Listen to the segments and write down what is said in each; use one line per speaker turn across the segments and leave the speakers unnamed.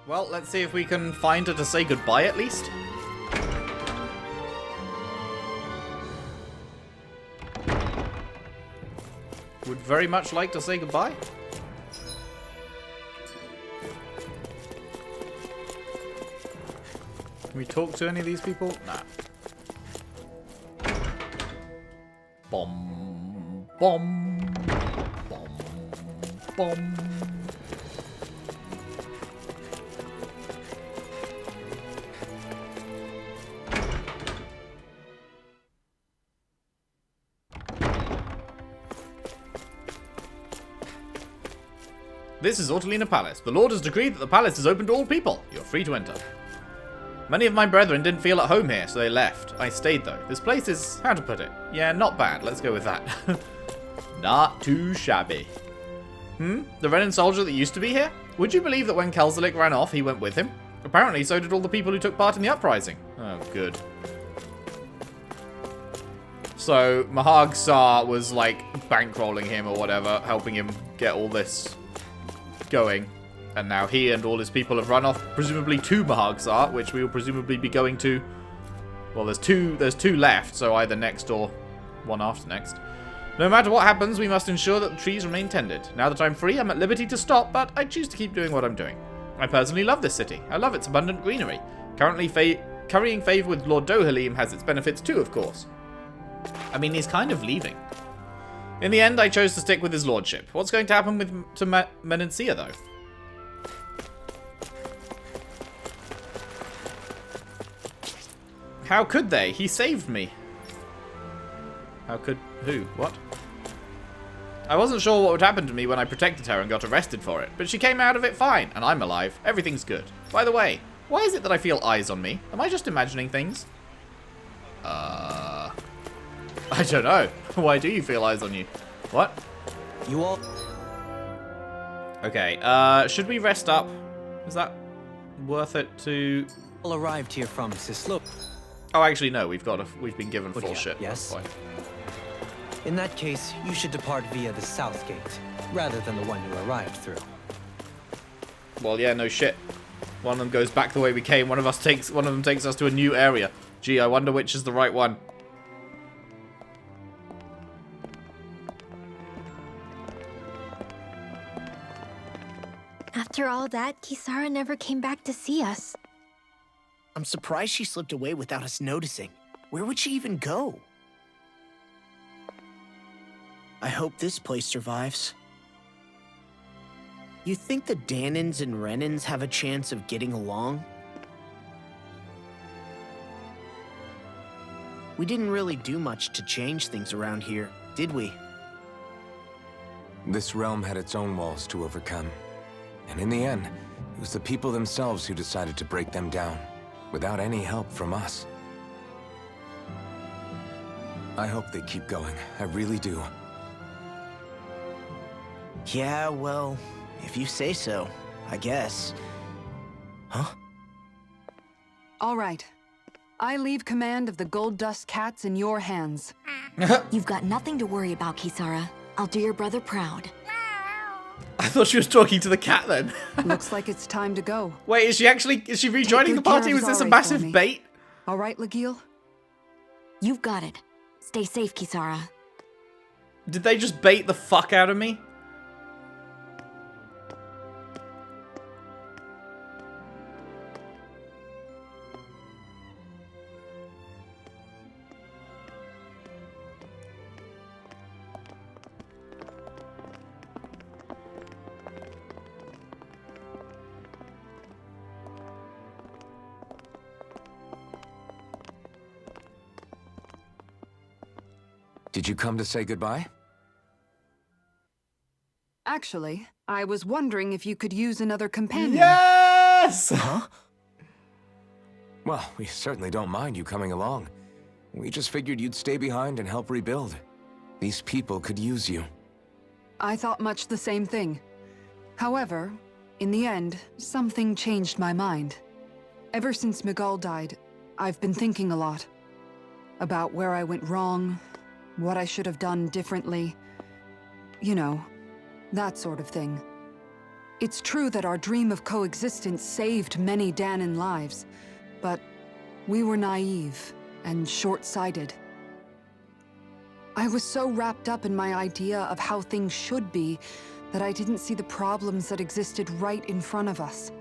Well, let's see if we can find her to say goodbye at least. Would very much like to say goodbye. Can we talk to any of these people? Nah. Bomb. Bomb. Bomb. Bomb. This is Ortolina Palace. The Lord has decreed that the palace is open to all people. You're free to enter. Many of my brethren didn't feel at home here, so they left. I stayed, though. This place is, how to put it? Yeah, not bad. Let's go with that. Not too shabby. The Renan soldier that used to be here? Would you believe that when Kelzelik ran off, he went with him? Apparently, so did all the people who took part in the uprising. Oh, good. So, Mahag Saar was, like, bankrolling him or whatever, helping him get all this going. And now he and all his people have run off, presumably to Mahag Saar, which we will presumably be going to. Well, there's two left, so either next or one after next. No matter what happens, we must ensure that the trees remain tended. Now that I'm free, I'm at liberty to stop, but I choose to keep doing what I'm doing. I personally love this city. I love its abundant greenery. Currently, currying favour with Lord Dohalim has its benefits too, of course. I mean, he's kind of leaving. In the end, I chose to stick with his lordship. What's going to happen to Menencia, though? How could they? He saved me. How could... who? What? I wasn't sure what would happen to me when I protected her and got arrested for it, but she came out of it fine, and I'm alive. Everything's good. By the way, why is it that I feel eyes on me? Am I just imagining things? I don't know. Why do you feel eyes on you? What?
You all...
Okay, should we rest up? Is that worth it to...
all arrived here from Sislo.
Oh, actually, no. We've been given full shit.
Yes.
That's fine.
In that case, you should depart via the south gate, rather than the one you arrived through.
Well, yeah, no shit. One of them goes back the way we came. One of them takes us to a new area. Gee, I wonder which is the right one.
After all that, Kisara never came back to see us.
I'm surprised she slipped away without us noticing. Where would she even go? I hope this place survives. You think the Dahnans and Renans have a chance of getting along? We didn't really do much to change things around here, did we?
This realm had its own walls to overcome. And in the end, it was the people themselves who decided to break them down, without any help from us. I hope they keep going. I really do.
Yeah, well, if you say so, I guess. Huh?
All right. I leave command of the Gold Dust Cats in your hands.
You've got nothing to worry about, Kisara. I'll do your brother proud.
I thought she was talking to the cat then.
Looks like it's time to go.
Wait, is she rejoining the
good care
party?
of
Was this a
Zari for
massive
me.
bait?
All right, Legil?
You've got it. Stay safe, Kisara.
Did they just bait the fuck out of me?
Did you come to say goodbye?
Actually, I was wondering if you could use another companion.
Yes!
Huh?
Well, we certainly don't mind you coming along. We just figured you'd stay behind and help rebuild. These people could use you.
I thought much the same thing. However, in the end, something changed my mind. Ever since Miguel died, I've been thinking a lot. About where I went wrong, what I should have done differently. You know, that sort of thing. It's true that our dream of coexistence saved many Dahnan lives, but we were naive and short-sighted. I was so wrapped up in my idea of how things should be that I didn't see the problems that existed right in front of us.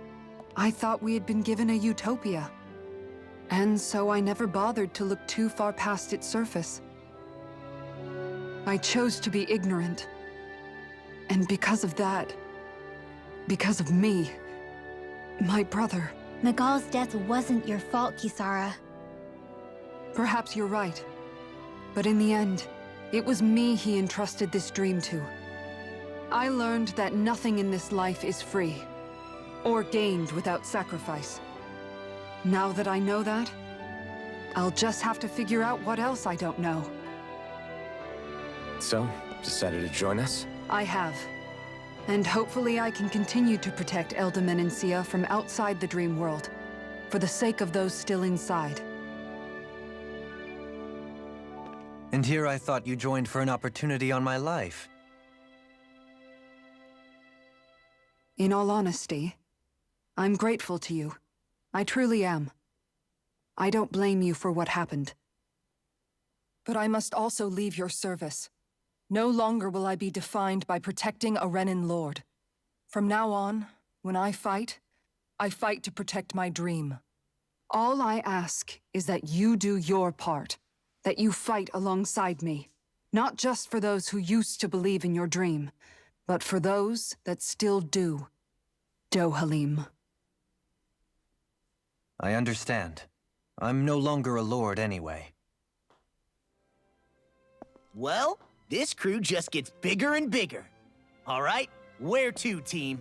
I thought we had been given a utopia, and so I never bothered to look too far past its surface. I chose to be ignorant, and because of that, because of me, my brother...
Miguel's death wasn't your fault, Kisara.
Perhaps you're right, but in the end, it was me he entrusted this dream to. I learned that nothing in this life is free, or gained without sacrifice. Now that I know that, I'll just have to figure out what else I don't know.
So, decided to join us?
I have. And hopefully I can continue to protect Elda Menencia from outside the dream world, for the sake of those still inside.
And here I thought you joined for an opportunity on my life.
In all honesty, I'm grateful to you. I truly am. I don't blame you for what happened. But I must also leave your service. No longer will I be defined by protecting a Renan lord. From now on, when I fight to protect my dream. All I ask is that you do your part, that you fight alongside me. Not just for those who used to believe in your dream, but for those that still do. Dohalim.
I understand. I'm no longer a lord anyway.
Well, this crew just gets bigger and bigger. All right, where to, team?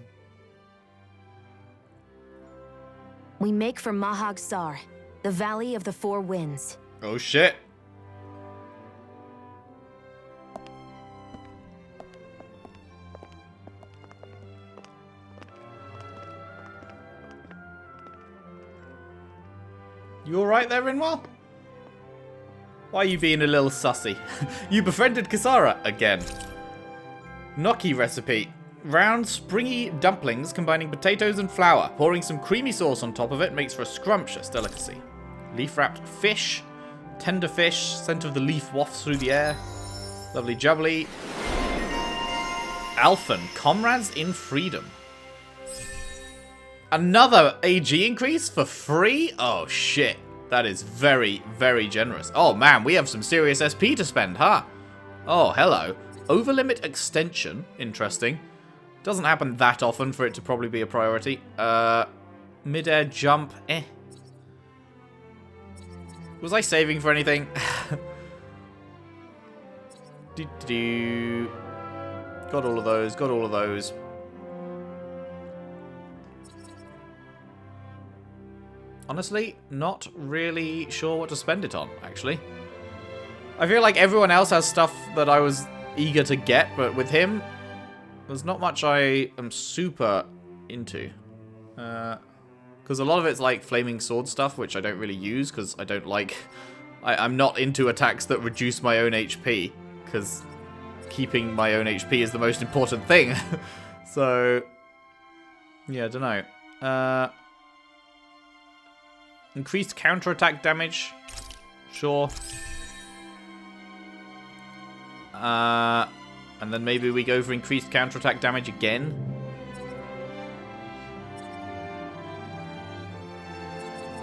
We make for Mahag Saar, the Valley of the Four Winds.
Oh shit. You alright there, Rinwell? Why are you being a little sussy? You befriended Kisara again. Gnocchi recipe. Round, springy dumplings combining potatoes and flour. Pouring some creamy sauce on top of it makes for a scrumptious delicacy. Leaf-wrapped fish. Tender fish. Scent of the leaf wafts through the air. Lovely jubbly. Alphen. Comrades in freedom. Another AG increase for free? Oh, shit. That is very, very generous. Oh, man, we have some serious SP to spend, huh? Oh, hello. Overlimit extension. Interesting. Doesn't happen that often for it to probably be a priority. Mid-air jump. Was I saving for anything? Got all of those. Got all of those. Honestly, not really sure what to spend it on, actually. I feel like everyone else has stuff that I was eager to get, but with him, there's not much I am super into. Because a lot of it's like flaming sword stuff, which I don't really use, because I don't like... I'm not into attacks that reduce my own HP, because keeping my own HP is the most important thing. So, yeah, I don't know. Increased counterattack damage. Sure. And then maybe we go for increased counterattack damage again.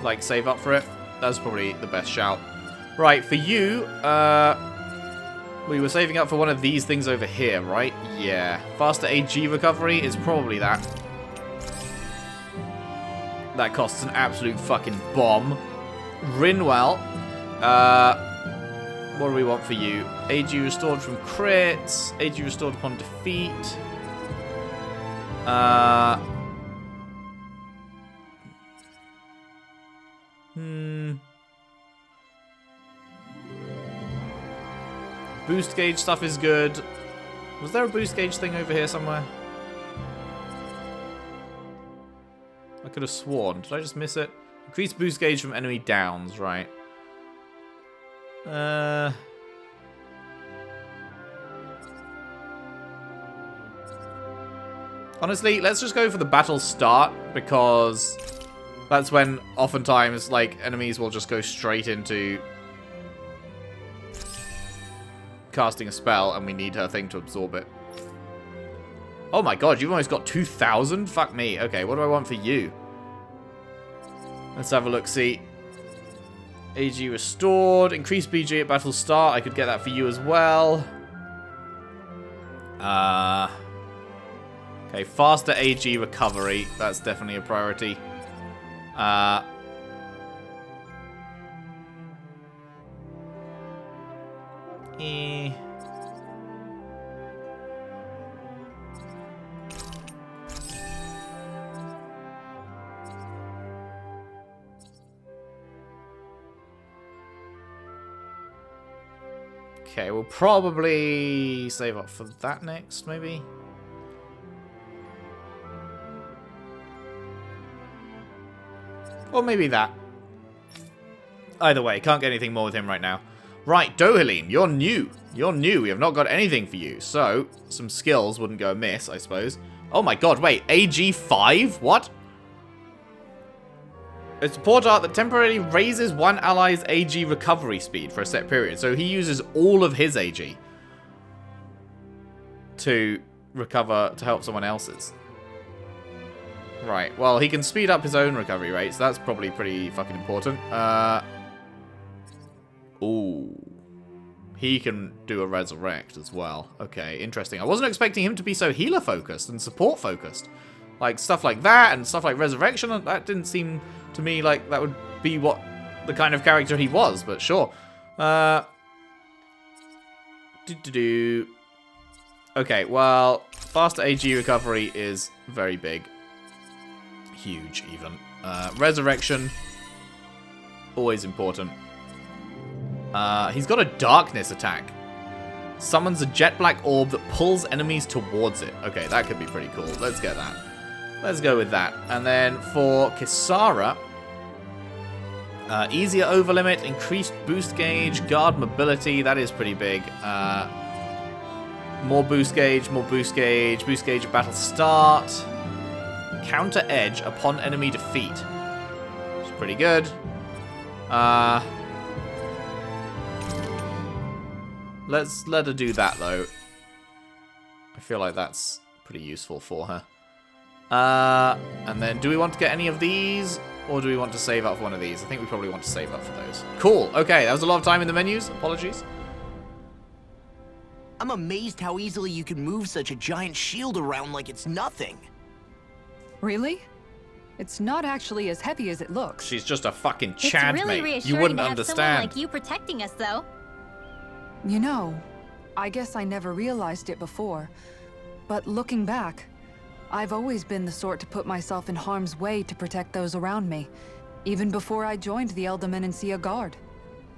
Like, save up for it. That's probably the best shout. Right, for you, we were saving up for one of these things over here, right? Yeah. Faster AG recovery is probably that. That costs an absolute fucking bomb. Rinwell. What do we want for you? AG restored from crits. AG restored upon defeat. Boost gauge stuff is good. Was there a boost gauge thing over here somewhere? I could have sworn. Did I just miss it? Increase boost gauge from enemy downs, right. Honestly, let's just go for the battle start, because that's when oftentimes, like, enemies will just go straight into casting a spell, and we need her thing to absorb it. Oh my god, you've almost got 2,000? Fuck me. Okay, what do I want for you? Let's have a look, see. AG restored. Increased BG at battle start. I could get that for you as well. Okay, faster AG recovery. That's definitely a priority. Okay, we'll probably save up for that next, maybe. Or maybe that. Either way, can't get anything more with him right now. Right, Dohalim, you're new. You're new. We have not got anything for you. So, some skills wouldn't go amiss, I suppose. Oh my god, wait. AG 5? What? A support art that temporarily raises one ally's AG recovery speed for a set period. So he uses all of his AG to recover, to help someone else's. Right, well, he can speed up his own recovery rate, so that's probably pretty fucking important. Ooh. He can do a resurrect as well. Okay, interesting. I wasn't expecting him to be so healer-focused and support-focused. Like, stuff like that and stuff like resurrection, that didn't seem to me like that would be what the kind of character he was, but sure. Okay, well, faster AG recovery is very big. Huge, even. Resurrection, always important. He's got a darkness attack. Summons a jet black orb that pulls enemies towards it. Okay, that could be pretty cool. Let's get that. Let's go with that. And then for Kisara, easier overlimit, increased boost gauge, guard mobility. That is pretty big. More boost gauge at battle start. Counter edge upon enemy defeat. Which is pretty good. Let's let her do that, though. I feel like that's pretty useful for her. And then, do we want to get any of these? Or do we want to save up for one of these? I think we probably want to save up for those. Cool. Okay, that was a lot of time in the menus. Apologies.
I'm amazed how easily you can move such a giant shield around like it's nothing.
Really? It's not actually as heavy as it looks.
She's just a fucking
It's
Chad
really
mate.
reassuring
You wouldn't
to have
understand.
someone like you protecting us, though.
You know, I guess I never realized it before, but looking back, I've always been the sort to put myself in harm's way to protect those around me, even before I joined the Eldermenancia Guard.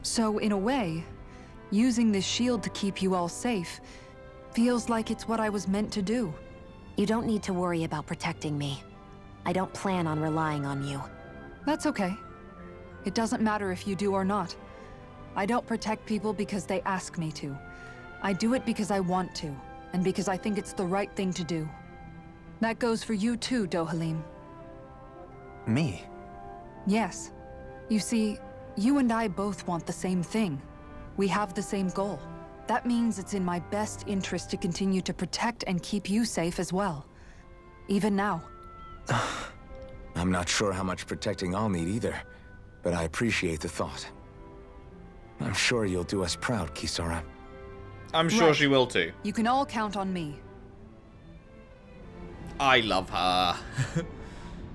So in a way, using this shield to keep you all safe feels like it's what I was meant to do.
You don't need to worry about protecting me. I don't plan on relying on you.
That's okay. It doesn't matter if you do or not. I don't protect people because they ask me to. I do it because I want to, and because I think it's the right thing to do. That goes for you too, Dohalim.
Me?
Yes. You see, you and I both want the same thing. We have the same goal. That means it's in my best interest to continue to protect and keep you safe as well. Even now.
I'm not sure how much protecting I'll need either, but I appreciate the thought. I'm sure you'll do us proud, Kisara.
I'm sure
Right.
she will too.
You can all count on me.
I love her.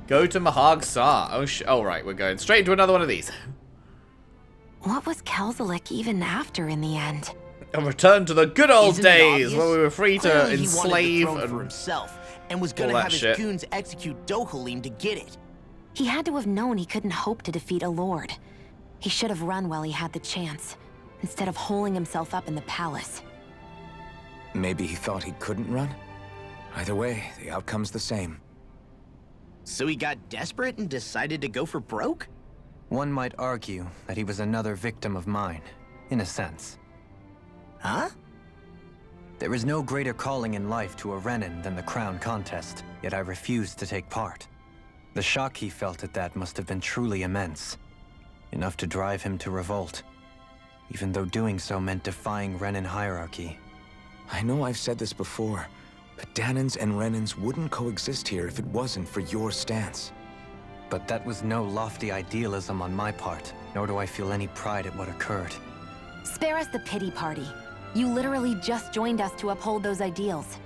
Go to Mahag Saar. Oh, right, we're going straight into another one of these.
What was Kelzalik even after in the end?
A return to the good old
Isn't it
days
obvious?
where we were free to
Clearly he wanted the
enslave
throne for
and
himself, and was gonna
all that
have his
shit.
goons execute Dohalim to get it.
He had to have known he couldn't hope to defeat a lord. He should have run while he had the chance, instead of holding himself up in the palace.
Maybe he thought he couldn't run? Either way, the outcome's the same.
So he got desperate and decided to go for broke?
One might argue that he was another victim of mine, in a sense.
Huh?
There is no greater calling in life to a Renan than the crown contest, yet I refused to take part. The shock he felt at that must have been truly immense. Enough to drive him to revolt, even though doing so meant defying Renan hierarchy.
I know I've said this before, but Dahnans and Renans wouldn't coexist here if it wasn't for your stance.
But that was no lofty idealism on my part, nor do I feel any pride at what occurred.
Spare us the pity party. You literally just joined us to uphold those ideals.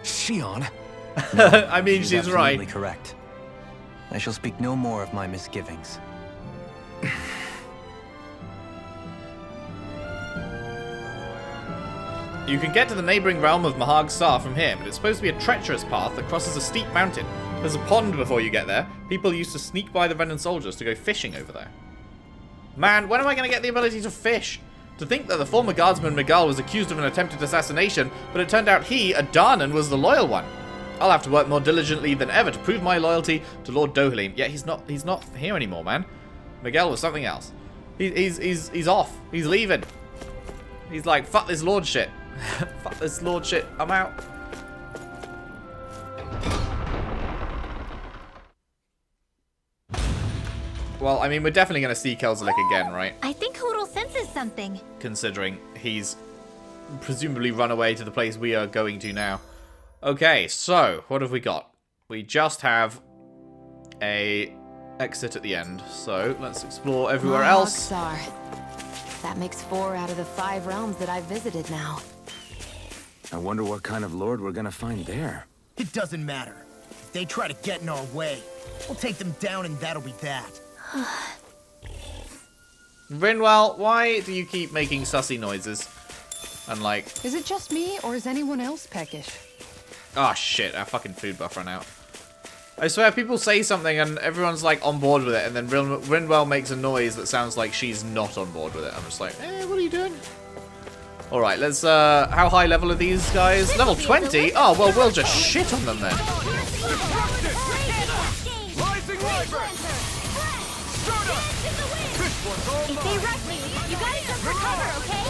Shion?
I mean, she's right.
Absolutely correct. I shall speak no more of my misgivings.
You can get to the neighboring realm of Mahag Saar from here, but it's supposed to be a treacherous path that crosses a steep mountain. There's a pond before you get there. People used to sneak by the Renan soldiers to go fishing over there. Man, when am I going to get the ability to fish? To think that the former guardsman Miguel was accused of an attempted assassination, but it turned out he, a Dahnan, was the loyal one. I'll have to work more diligently than ever to prove my loyalty to Lord Dohalim. Yeah, he's not here anymore, man. Miguel was something else. He's off. He's leaving. He's like, fuck this lord shit. Fuck this lord shit. I'm out. Well, I mean, we're definitely going to see Kelzelik again, right?
I think Hoodle senses something.
Considering he's presumably run away to the place we are going to now. Okay, so, what have we got? We just have a exit at the end, so let's explore everywhere else.
Saar. That makes 4 out of the 5 realms that I've visited now.
I wonder what kind of lord we're gonna find there.
It doesn't matter. If they try to get in our way, we'll take them down and that'll be that.
Rinwell, why do you keep making sussy noises? And like...
Is it just me, or is anyone else peckish?
Oh shit, our fucking food buff ran out. I swear, people say something and everyone's like on board with it, and then Rinwell makes a noise that sounds like she's not on board with it. I'm just like, what are you doing? Alright, let's, how high level are these guys? Level 20? Oh, well, we'll just shit on them then.
If they rush me, you gotta jump for cover, okay?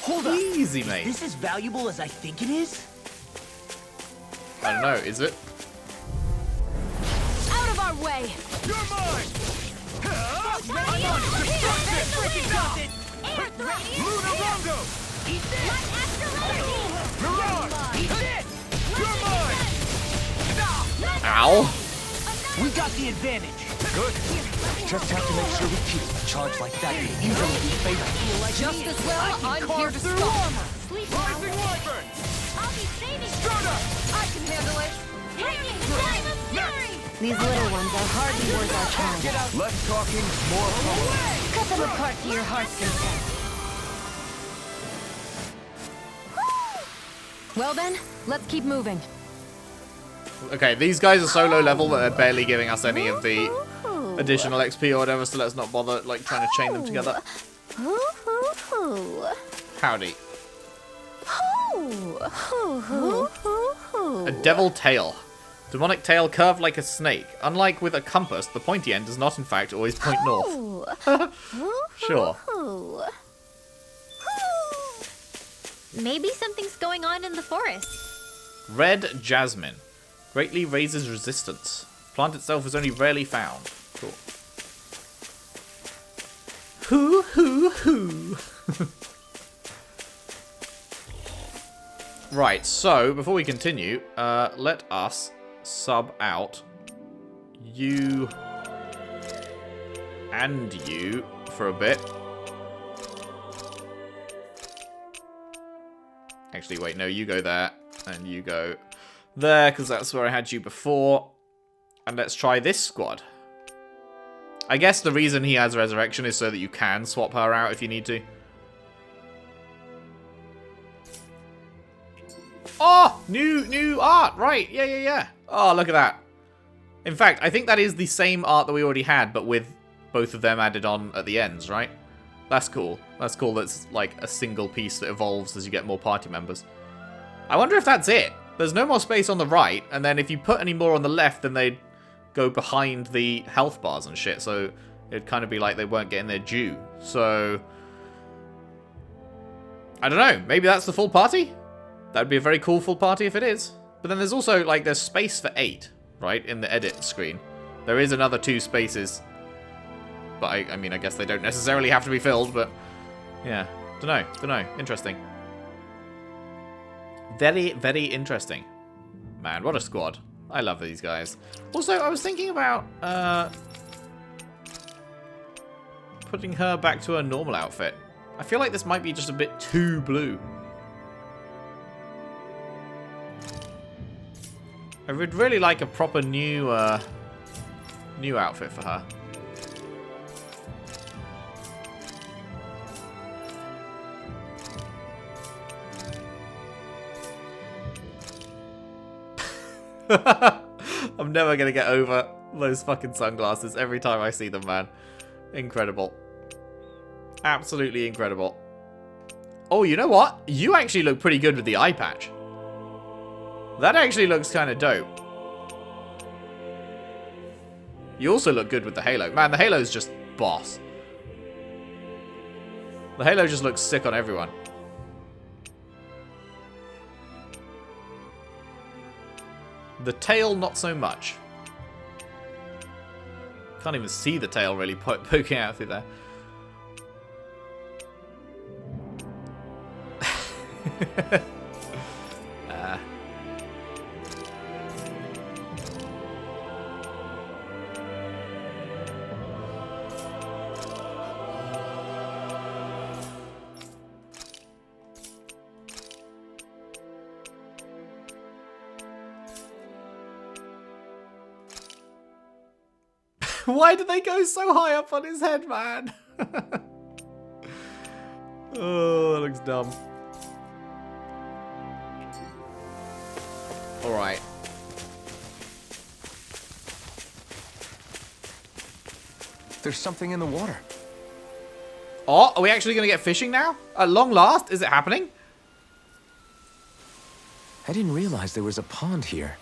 Hold up.
Easy, mate.
Is this as valuable as I think it is?
I don't know, is it?
Out of our way!
You're mine! Luna Rondo!
Eat this!
Mirage! Eat it! You're mine!
Ow.
We got the advantage.
Good. Just have to make sure we keep it.
A charge like that could easily be fatal.
Just as well, I'm here to stop.
Sleep
Rising
now.
Wyvern!
I'll be saving you!
Strata!
I can handle it.
Taking the time of fury!
These little ones are hardly worth our time.
Less talking, more power.
Cut them apart to your heart's content. Well then, let's keep moving.
Okay, these guys are so low level that they're barely giving us any of the additional XP or whatever, so let's not bother like trying to chain them together. Howdy. A devil tail. Demonic tail curved like a snake. Unlike with a compass, the pointy end does not in fact always point north. Sure.
Maybe something's going on in the forest.
Red jasmine. Greatly raises resistance. Plant itself is only rarely found. Cool. Hoo hoo hoo. Right, so before we continue, let us sub out you and you for a bit. Actually, wait, no, you go there and you go there, because that's where I had you before. And let's try this squad. I guess the reason he has Resurrection is so that you can swap her out if you need to. Oh, new art, right? Yeah. Oh, look at that. In fact, I think that is the same art that we already had, but with both of them added on at the ends, right? That's cool. That's cool. That's like a single piece that evolves as you get more party members. I wonder if that's it. There's no more space on the right, and then if you put any more on the left, then they'd go behind the health bars and shit, so it'd kind of be like they weren't getting their due. So, I don't know. Maybe that's the full party? That would be a very cool full party if it is. But then there's also, like, there's space for 8, right, in the edit screen. There is another 2 spaces. But, I mean, I guess they don't necessarily have to be filled, but, yeah. Don't know. Interesting. Very, very interesting. Man, what a squad. I love these guys. Also, I was thinking about, putting her back to her normal outfit. I feel like this might be just a bit too blue. I would really like a proper new outfit for her. I'm never gonna get over those fucking sunglasses every time I see them, man. Incredible. Absolutely incredible. Oh, you know what? You actually look pretty good with the eye patch. That actually looks kind of dope. You also look good with the halo. Man, the halo's just boss. The halo just looks sick on everyone. The tail, not so much. Can't even see the tail really poking out through there. Why did they go so high up on his head, man? Oh, that looks dumb. Alright.
There's something in the water.
Oh, are we actually going to get fishing now? At long last? Is it happening?
I didn't realize there was a pond here.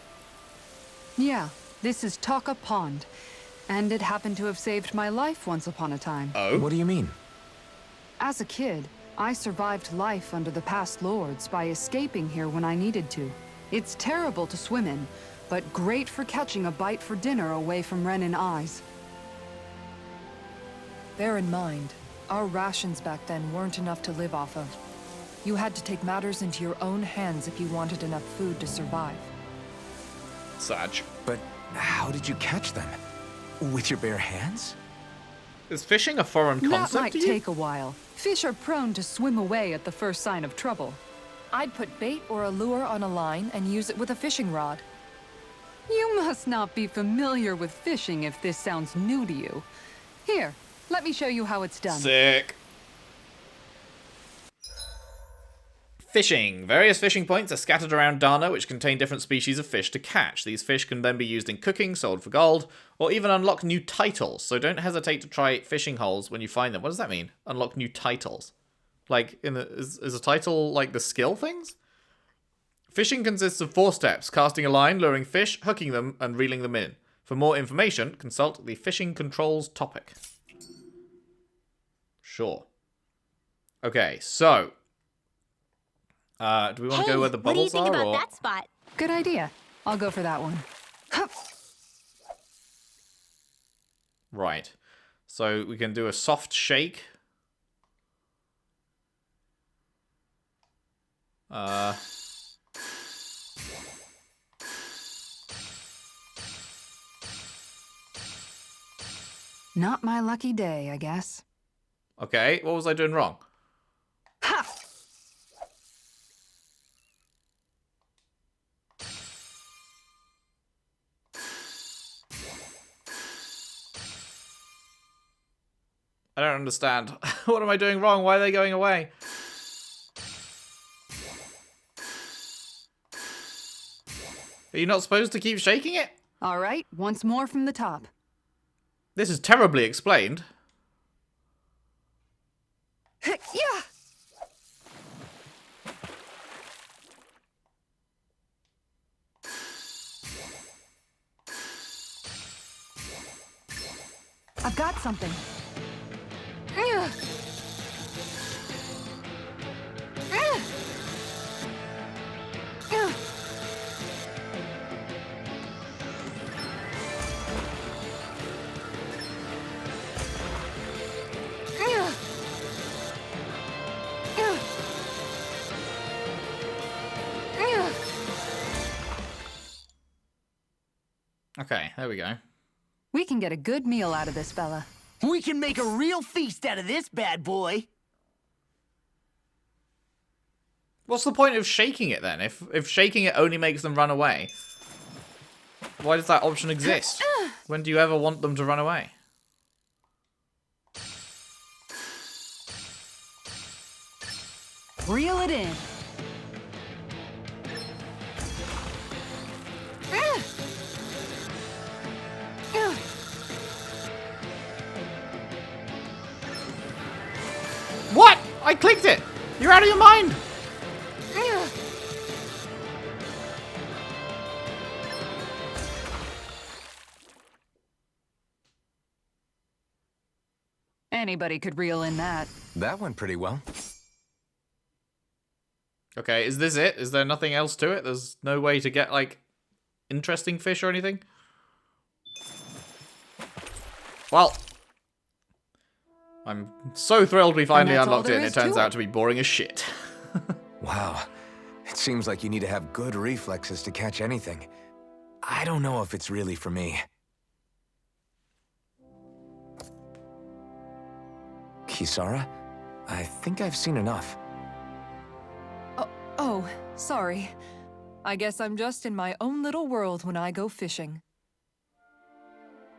Yeah, this is Taka Pond. And it happened to have saved my life once upon a time.
Oh?
What do you mean?
As a kid, I survived life under the past lords by escaping here when I needed to. It's terrible to swim in, but great for catching a bite for dinner away from Renan eyes. Bear in mind, our rations back then weren't enough to live off of. You had to take matters into your own hands if you wanted enough food to survive.
Sag.
But how did you catch them? With your bare hands?
Is fishing a foreign concept
That might
to you?
take a while. Fish are prone to swim away at the first sign of trouble. I'd put bait or a lure on a line and use it with a fishing rod. You must not be familiar with fishing if this sounds new to you. Here, let me show you how it's done.
Sick. Fishing. Various fishing points are scattered around Dahna, which contain different species of fish to catch. These fish can then be used in cooking, sold for gold, or even unlock new titles. So don't hesitate to try fishing holes when you find them. What does that mean? Unlock new titles. Like, is a title like the skill things? Fishing consists of 4 steps: casting a line, luring fish, hooking them, and reeling them in. For more information, consult the fishing controls topic. Sure. Okay, so do we want to go where the bubbles are?
What do you think about
or...
that spot?
Good idea. I'll go for that one. Hup.
Right. So we can do a soft shake.
Not my lucky day, I guess.
Okay, what was I doing wrong?
Ha!
I don't understand. What am I doing wrong? Why are they going away? Are you not supposed to keep shaking it?
All right, once more from the top.
This is terribly explained.
Yeah. got something.
Okay, there we go.
We can get a good meal out of this fella.
We can make a real feast out of this bad boy.
What's the point of shaking it then? If shaking it only makes them run away, why does that option exist? When do you ever want them to run away?
Reel it in.
What? I clicked it! You're out of your mind!
Anybody could reel in that.
That went pretty well.
Okay, is this it? Is there nothing else to it? There's no way to get, like, interesting fish or anything? Well, I'm so thrilled we finally
that's all
unlocked it,
there
and it
is to
turns out
it.
to be boring as shit.
Wow. It seems like you need to have good reflexes to catch anything. I don't know if it's really for me. Kisara? I think I've seen enough.
Oh, sorry. I guess I'm just in my own little world when I go fishing.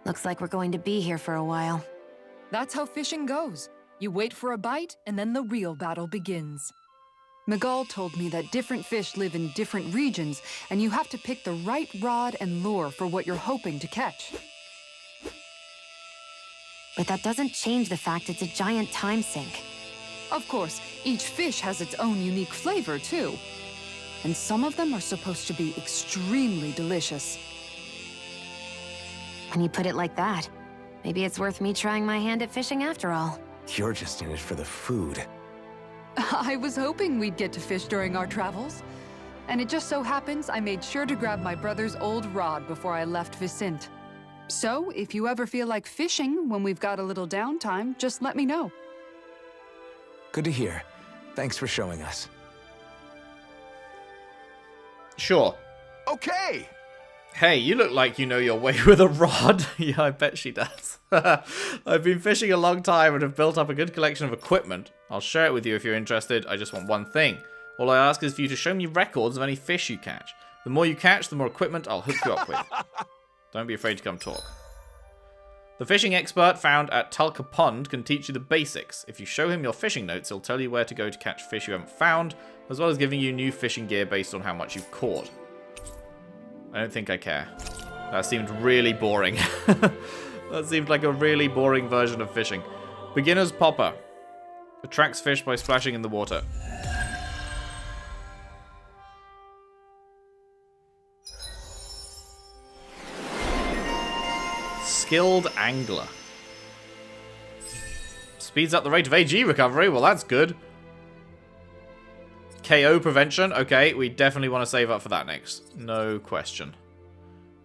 Looks like we're going to be here for a while.
That's how fishing goes. You wait for a bite, and then the real battle begins. Miguel told me that different fish live in different regions, and you have to pick the right rod and lure for what you're hoping to catch.
But that doesn't change the fact it's a giant time sink.
Of course, each fish has its own unique flavor, too. And some of them are supposed to be extremely delicious.
When you put it like that, maybe it's worth me trying my hand at fishing after all.
You're just in it for the food.
I was hoping we'd get to fish during our travels. And it just so happens I made sure to grab my brother's old rod before I left Vicente. So, if you ever feel like fishing when we've got a little downtime, just let me know.
Good to hear. Thanks for showing us.
Sure.
Okay!
Hey, you look like you know your way with a rod. Yeah, I bet she does. I've been fishing a long time and have built up a good collection of equipment. I'll share it with you if you're interested. I just want one thing. All I ask is for you to show me records of any fish you catch. The more you catch, the more equipment I'll hook you up with. Don't be afraid to come talk. The fishing expert found at Tulka Pond can teach you the basics. If you show him your fishing notes, he'll tell you where to go to catch fish you haven't found, as well as giving you new fishing gear based on how much you've caught. I don't think I care. That seemed really boring. That seemed like a really boring version of fishing. Beginner's Popper. Attracts fish by splashing in the water. Skilled Angler. Speeds up the rate of AG recovery. Well, that's good. KO prevention. Okay, we definitely want to save up for that next. No question.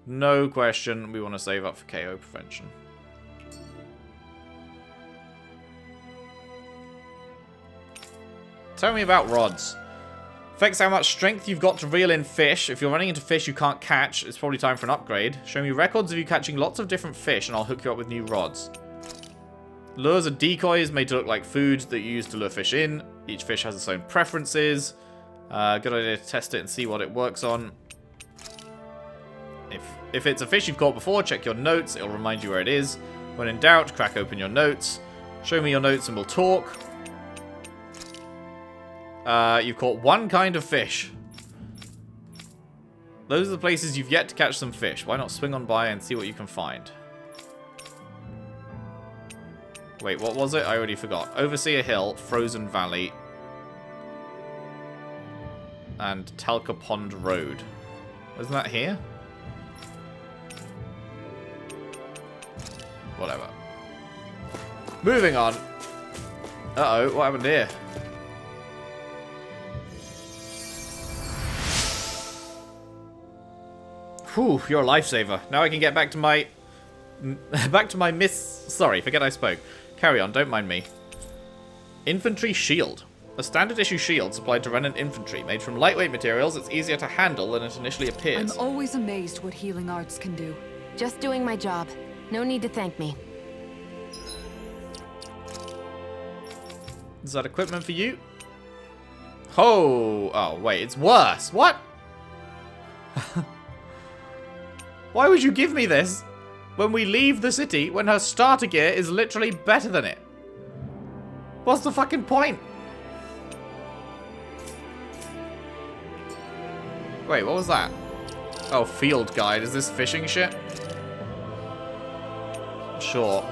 No question. We want to save up for KO prevention. Tell me about rods. Affects how much strength you've got to reel in fish. If you're running into fish you can't catch, it's probably time for an upgrade. Show me records of you catching lots of different fish and I'll hook you up with new rods. Lures are decoys made to look like food that you use to lure fish in. Each fish has its own preferences. Good idea to test it and see what it works on. If it's a fish you've caught before, check your notes. It'll remind you where it is. When in doubt, crack open your notes. Show me your notes and we'll talk. You've caught one kind of fish. Those are the places you've yet to catch some fish. Why not swing on by and see what you can find? Wait, what was it? I already forgot. Overseer Hill, Frozen Valley, and Talca Pond Road. Isn't that here? Whatever. Moving on. Uh-oh, what happened here? Whew, you're a lifesaver. Now I can get back to my... Sorry, forget I spoke. Carry on, don't mind me. Infantry shield. A standard issue shield supplied to Renan infantry. Made from lightweight materials, it's easier to handle than it initially appears.
I'm always amazed what healing arts can do.
Just doing my job. No need to thank me.
Is that equipment for you? Oh, wait, it's worse. What? Why would you give me this when we leave the city when her starter gear is literally better than it? What's the fucking point? Wait, what was that? Oh, field guide. Is this fishing shit? Sure.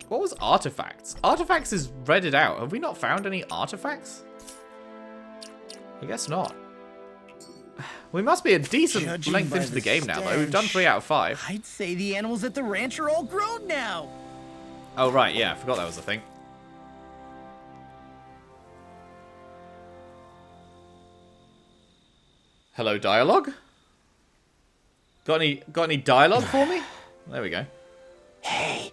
What was artifacts? Artifacts is redded out. Have we not found any artifacts? I guess not. We must be a decent
Judging
length
by
into the game now, though.
stench,
We've done 3 out of 5.
I'd say the animals at the ranch are all grown now.
Oh, right. Yeah, I forgot that was a thing. Hello, dialogue? Got any dialogue for me? There we go.
Hey.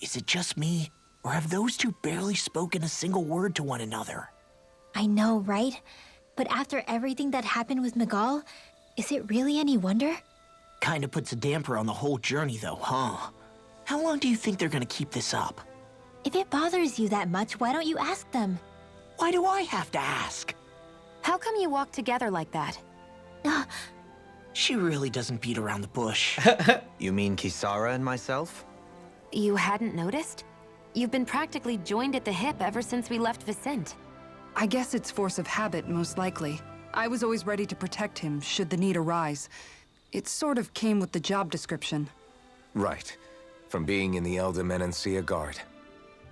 Is it just me, or have those two barely spoken a single word to one another?
I know, right? But after everything that happened with Miguel, is it really any wonder?
Kinda puts a damper on the whole journey, though, huh? How long do you think they're gonna keep this up?
If it bothers you that much, why don't you ask them?
Why do I have to ask?
How come you walk together like that?
She really doesn't beat around the bush.
You mean Kisara and myself?
You hadn't noticed? You've been practically joined at the hip ever since we left Vicente.
I guess it's force of habit, most likely. I was always ready to protect him, should the need arise. It sort of came with the job description.
Right. From being in the Elder Menancia Guard.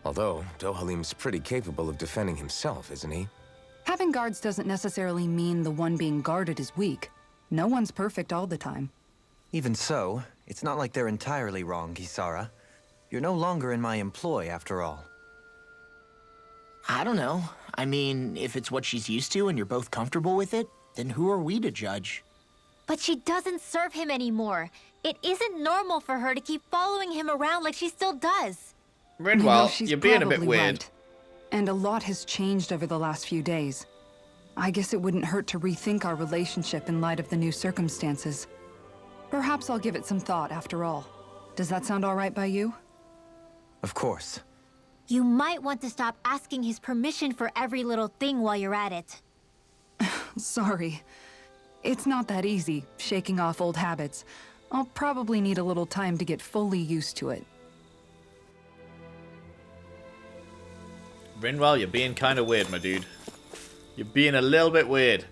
Although, Dohalim's pretty capable of defending himself, isn't he?
Having guards doesn't necessarily mean the one being guarded is weak. No one's perfect all the time.
Even so, it's not like they're entirely wrong, Kisara. You're no longer in my employ, after all.
I don't know. I mean, if it's what she's used to and you're both comfortable with it, then who are we to judge?
But she doesn't serve him anymore. It isn't normal for her to keep following him around like she still does.
Rinwell,
She's
you're being a bit
probably
weird.
right. And a lot has changed over the last few days. I guess it wouldn't hurt to rethink our relationship in light of the new circumstances. Perhaps I'll give it some thought after all. Does that sound all right by you?
Of course.
You might want to stop asking his permission for every little thing while you're at it.
Sorry. It's not that easy, shaking off old habits. I'll probably need a little time to get fully used to it.
Rinwell, you're being kind of weird, my dude. You're being a little bit weird.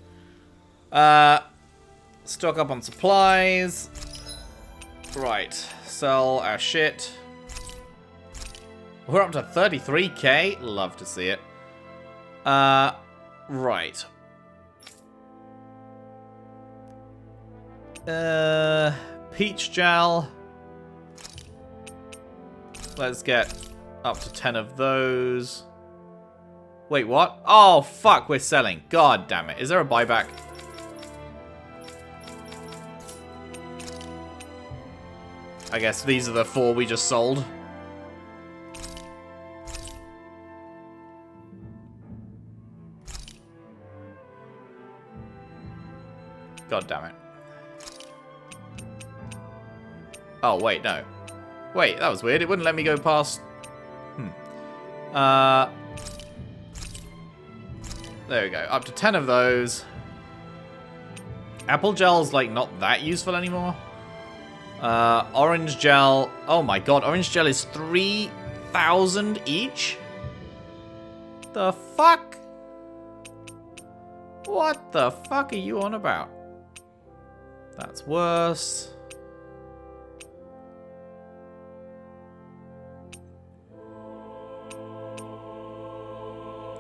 Stock up on supplies. Right. Sell our shit. We're up to 33k. Love to see it. Right. Peach gel. Let's get up to 10 of those. Wait, what? Oh, fuck, we're selling. God damn it. Is there a buyback? I guess these are the 4 we just sold. God damn it. Oh, wait, no. Wait, that was weird. It wouldn't let me go past... There we go. Up to 10 of those. Apple gel's, like, not that useful anymore. Orange gel. Oh my god, orange gel is 3,000 each? The fuck? What the fuck are you on about? That's worse.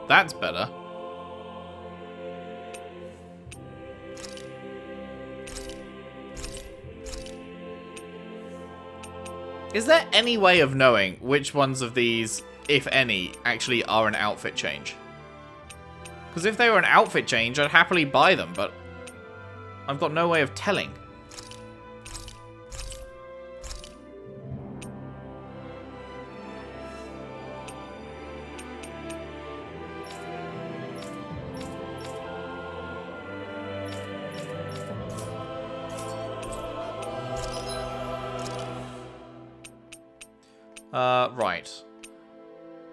That's better. Is there any way of knowing which ones of these, if any, actually are an outfit change? Because if they were an outfit change, I'd happily buy them, but I've got no way of telling. Right.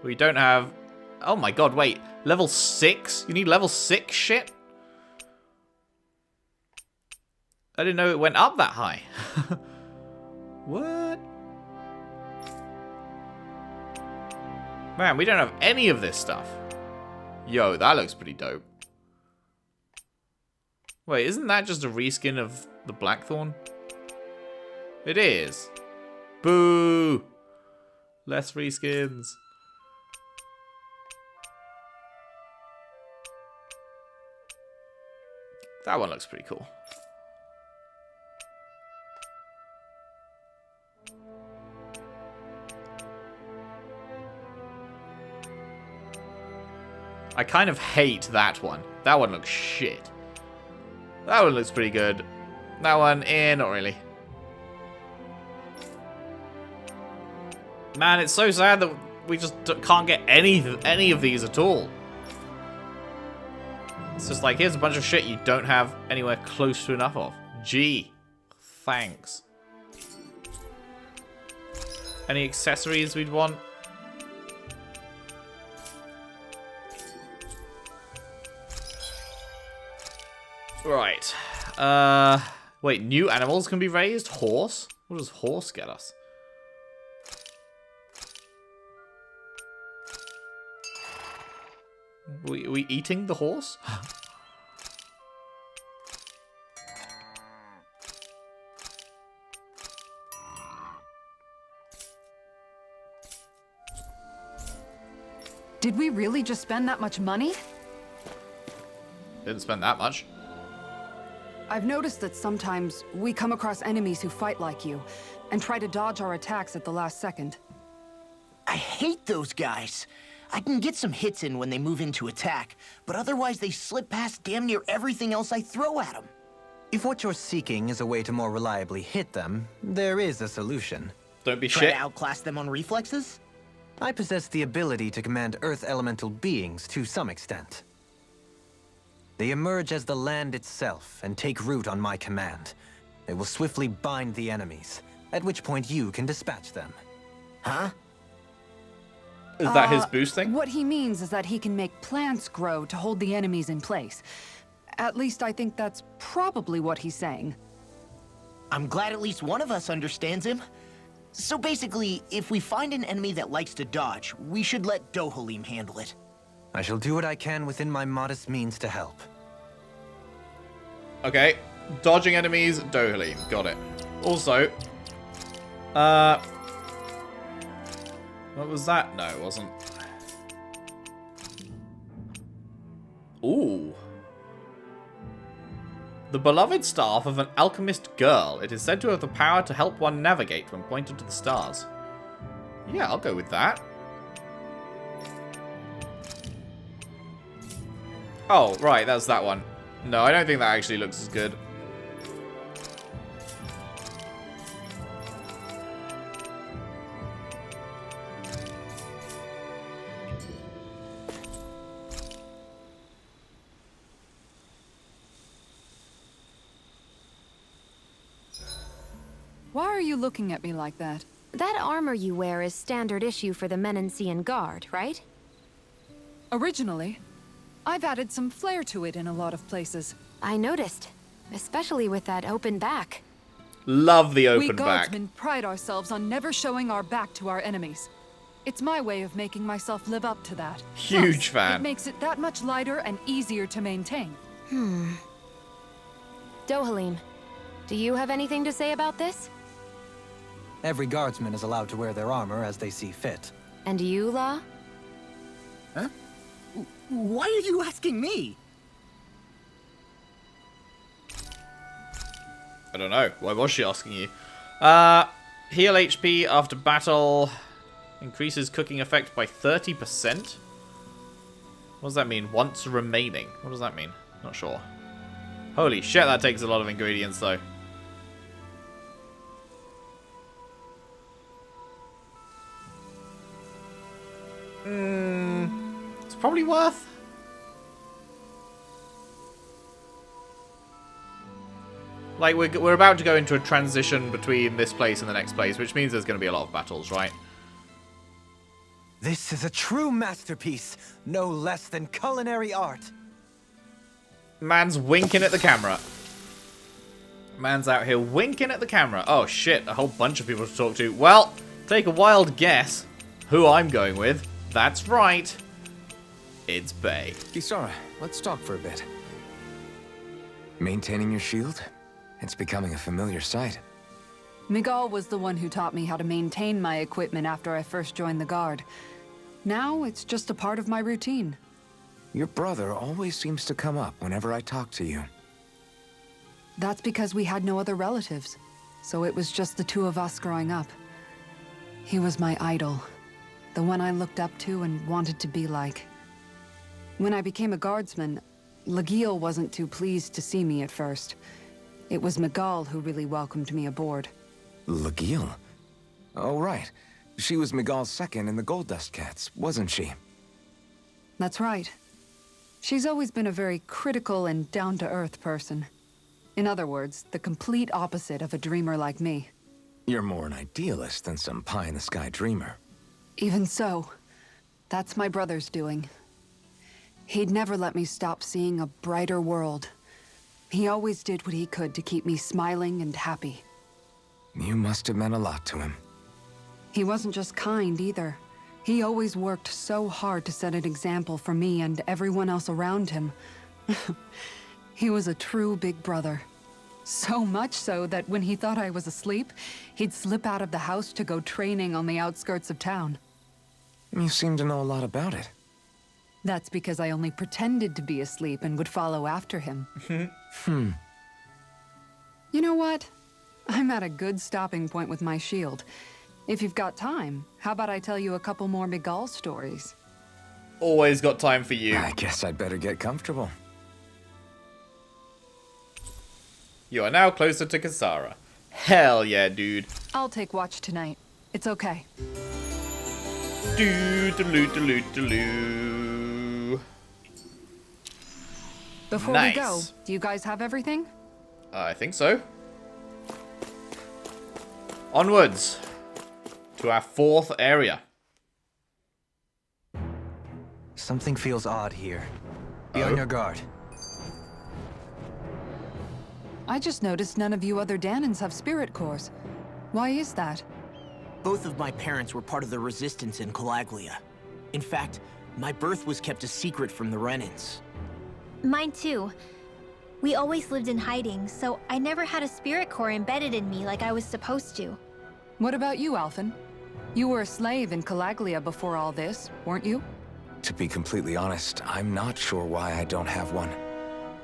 We don't have... Oh my god, wait. Level 6? You need level 6 shit? I didn't know it went up that high. What? Man, we don't have any of this stuff. Yo, that looks pretty dope. Wait, isn't that just a reskin of the Blackthorn? It is. Boo! Less reskins. That one looks pretty cool. I kind of hate that one. That one looks shit. That one looks pretty good. That one, not really. Man, it's so sad that we just can't get any of these at all. It's just like, here's a bunch of shit you don't have anywhere close to enough of. Gee. Thanks. Any accessories we'd want? Right. Wait, new animals can be raised? Horse? What does horse get us? Are we eating the horse?
Did we really just spend that much money?
Didn't spend that much.
I've noticed that sometimes we come across enemies who fight like you and try to dodge our attacks at the last second.
I hate those guys. I can get some hits in when they move into attack, but otherwise they slip past damn near everything else I throw at them.
If what you're seeking is a way to more reliably hit them, there is a solution.
Don't be
Try
shit.
to outclass them on reflexes?
I possess the ability to command Earth elemental beings to some extent. They emerge as the land itself and take root on my command. They will swiftly bind the enemies, at which point you can dispatch them.
Huh?
Is that his boost thing?
What he means is that he can make plants grow to hold the enemies in place. At least I think that's probably what he's saying.
I'm glad at least one of us understands him. So basically, if we find an enemy that likes to dodge, we should let Dohalim handle it.
I shall do what I can within my modest means to help.
Okay. Dodging enemies, Dohalim. Got it. Also, what was that? No, it wasn't. Ooh. The beloved staff of an alchemist girl. It is said to have the power to help one navigate when pointed to the stars. Yeah, I'll go with that. Oh, right, that's that one. No, I don't think that actually looks as good.
Why are you looking at me like that?
That armor you wear is standard issue for the Menancian Guard, right?
Originally, I've added some flair to it in a lot of places.
I noticed, especially with that open back.
Love the open
We
back.
guardsmen pride ourselves on never showing our back to our enemies. It's my way of making myself live up to that.
Huge
Plus,
fan.
It makes it that much lighter and easier to maintain.
Dohalim, do you have anything to say about this?
Every guardsman is allowed to wear their armor as they see fit.
And you, Law?
Huh? Why are you asking me?
I don't know. Why was she asking you? Heal HP after battle. Increases cooking effect by 30%. What does that mean? Once remaining. What does that mean? Not sure. Holy shit, that takes a lot of ingredients, though. It's probably worth. Like, we're about to go into a transition between this place and the next place, which means there's going to be a lot of battles, right?
This is a true masterpiece, no less than culinary art.
Man's winking at the camera. Man's out here winking at the camera. Oh shit, a whole bunch of people to talk to. Well, take a wild guess who I'm going with. That's right. It's Bay.
Kisara, let's talk for a bit. Maintaining your shield? It's becoming a familiar sight.
Miguel was the one who taught me how to maintain my equipment after I first joined the Guard. Now, it's just a part of my routine.
Your brother always seems to come up whenever I talk to you.
That's because we had no other relatives, so it was just the two of us growing up. He was my idol, the one I looked up to and wanted to be like. When I became a guardsman, Lagiel wasn't too pleased to see me at first. It was Miguel who really welcomed me aboard.
Lagiel? Oh, right. She was Miguel's second in the Gold Dust Cats, wasn't she?
That's right. She's always been a very critical and down-to-earth person. In other words, the complete opposite of a dreamer like me.
You're more an idealist than some pie-in-the-sky dreamer.
Even so, that's my brother's doing. He'd never let me stop seeing a brighter world. He always did what he could to keep me smiling and happy.
You must have meant a lot to him.
He wasn't just kind, either. He always worked so hard to set an example for me and everyone else around him. He was a true big brother. So much so that when he thought I was asleep, he'd slip out of the house to go training on the outskirts of town.
You seem to know a lot about it.
That's because I only pretended to be asleep and would follow after him. You know what? I'm at a good stopping point with my shield. If you've got time, how about I tell you a couple more Miguel stories?
Always got time for you.
I guess I'd better get comfortable.
You are now closer to Kisara. Hell yeah, dude.
I'll take watch tonight. It's okay.
Doo-doo-doo-doo-doo.
Before
Nice.
we go, do you guys have everything?
I think so. Onwards to our fourth area.
Something feels odd here. Be on your guard.
I just noticed none of you other Dahnans have spirit cores. Why is that?
Both of my parents were part of the resistance in Calaglia. In fact, my birth was kept a secret from the Renans.
Mine too. We always lived in hiding, so I never had a spirit core embedded in me like I was supposed to.
What about you, Alphen? You were a slave in Calaglia before all this, weren't you?
To be completely honest, I'm not sure why I don't have one.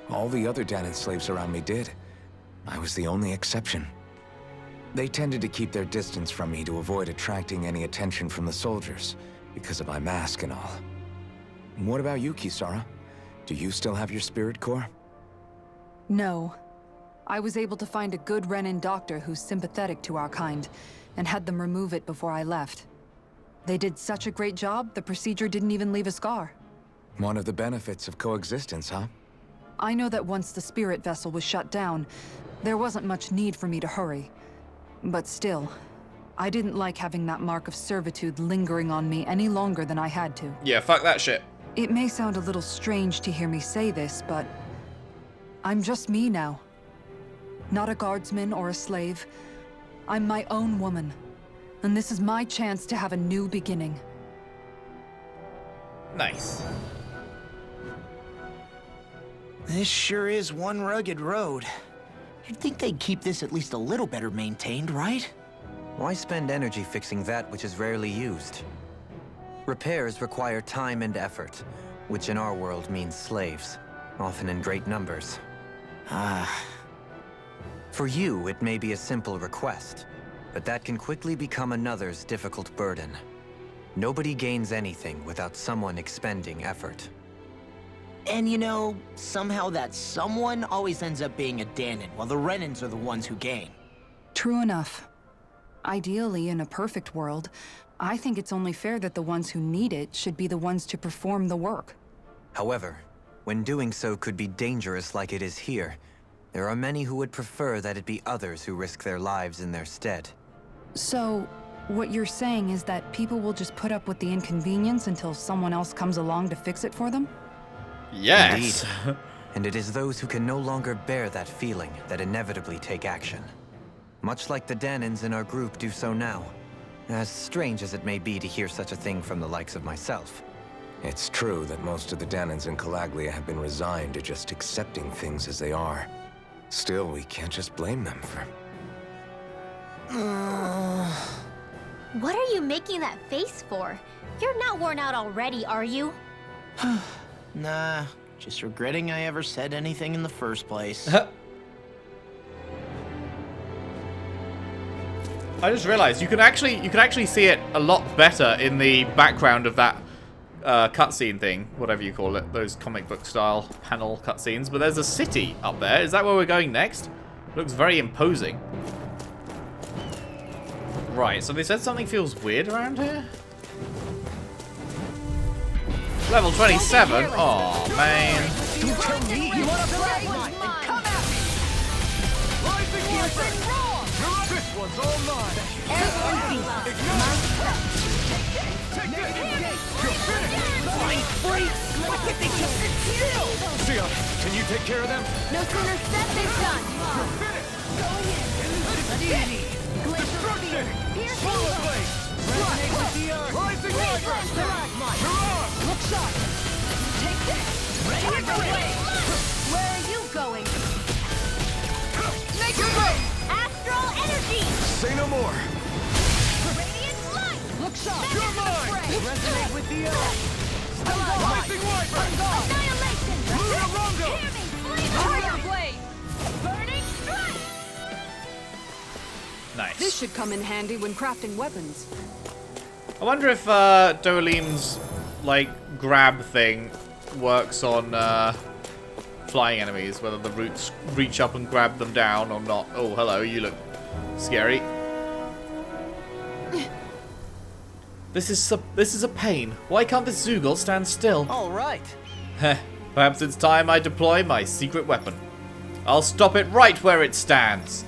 All the other Dahnan slaves around me did. I was the only exception. They tended to keep their distance from me to avoid attracting any attention from the soldiers, because of my mask and all. What about you, Kisara? Do you still have your spirit core?
No. I was able to find a good Renan doctor who's sympathetic to our kind, and had them remove it before I left. They did such a great job, the procedure didn't even leave a scar.
One of the benefits of coexistence, huh?
I know that once the spirit vessel was shut down, there wasn't much need for me to hurry. But still, I didn't like having that mark of servitude lingering on me any longer than I had to.
Yeah, fuck that shit.
It may sound a little strange to hear me say this, but I'm just me now. Not a guardsman or a slave. I'm my own woman. And this is my chance to have a new beginning.
Nice.
This sure is one rugged road. You'd think they'd keep this at least a little better maintained, right?
Why spend energy fixing that which is rarely used? Repairs require time and effort, which in our world means slaves, often in great numbers. For you, it may be a simple request. but that can quickly become another's difficult burden. Nobody gains anything without someone expending effort.
And you know, somehow that someone always ends up being a Dahnan, while the Renans are the ones who gain.
True enough. Ideally, in a perfect world, I think it's only fair that the ones who need it should be the ones to perform the work.
However, when doing so could be dangerous like it is here, there are many who would prefer that it be others who risk their lives in their stead.
So, what you're saying is that people will just put up with the inconvenience until someone else comes along to fix it for them?
Yes.
Indeed. And it is those who can no longer bear that feeling that inevitably take action. Much like the Dahnans in our group do so now. As strange as it may be to hear such a thing from the likes of myself.
It's true that most of the Dahnans in Calaglia have been resigned to just accepting things as they are. Still, we can't just blame them for...
What are you making that face for? You're not worn out already, are you?
Nah, just regretting I ever said anything in the first place.
I just realized you can actually see it a lot better in the background of that cutscene thing, whatever you call it, those comic book style panel cutscenes. But there's a city up there. Is that where we're going next? Looks very imposing. Right, so they said something feels weird around here. Level 27. Oh man.
Don't tell me you want to play mine and come at me. This one's all mine.
Sia, can you take care of them?
No sooner said than done.
Destruction! Swallow blade! Resonate with the earth! Rising Wyvern! Mirage! Look shot! Take this! Take away!
Where are you going?
Make your way!
Astral energy!
Say no more!
Radiant light!
Look shot! You're mine! Resonate with the earth! Rising Wyvern!
Annihilation!
Blue Rondo!
Hear me! Flame blade! Burning strike!
Nice.
This should come in handy when crafting weapons.
I wonder if Doleem's like grab thing works on flying enemies, whether the roots reach up and grab them down or not. Oh, hello, you look scary. This is a pain. Why can't this Zoogle stand still?
All right.
Heh. Perhaps it's time I deploy my secret weapon. I'll stop it right where it stands.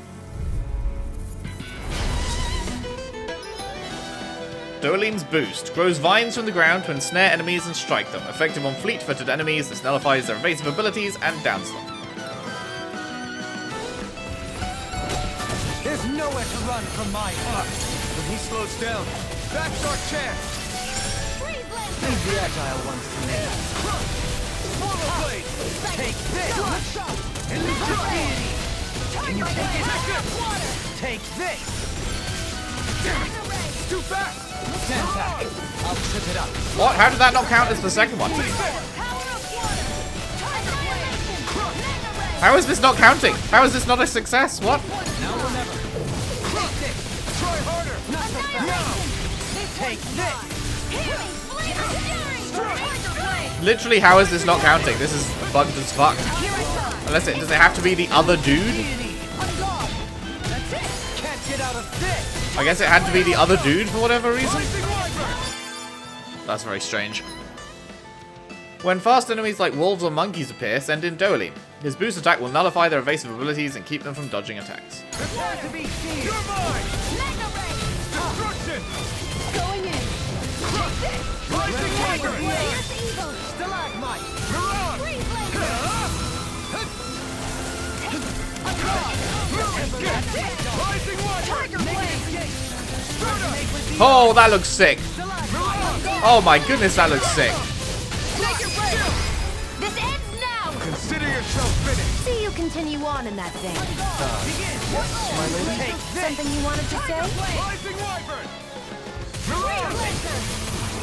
Doleem's boost grows vines from the ground to ensnare enemies and strike them. Effective on fleet-footed enemies, this nullifies their evasive abilities and downs them.
There's nowhere to run from my heart.
When he slows down, that's our chance!
Leave the agile ones to me. Swallow blade! Take this! Elusive deity! Can you take it? Take this! Damn it! Too fast! Stand back. I'll trip it up.
What? How did that not count as the second one? How is this not counting? How is this not a success? What?
Now or never. Take this. Try harder. Not so fast. Take this.
Literally, how is this not counting? This is bugged as fuck. Unless does it have to be the other dude?
That's it. Can't get out of this.
I guess it had to be the other dude for whatever reason. That's very strange. When fast enemies like wolves or monkeys appear, send in Doleem. His boost attack will nullify their evasive abilities and keep them from dodging attacks.
Prepare to be seen. You're mine. Destruction.
Going in!
Take this. Rising Wyvern.
Here's evil!
Stalagmite. Mirage.
Freeze blade!
Rising Wyvern.
Oh, that looks sick. Oh my goodness, that looks sick.
This ends now!
Consider yourself finished!
See you continue on in that vein.
Take this.
Something you wanted to say?
Rising Wyvern.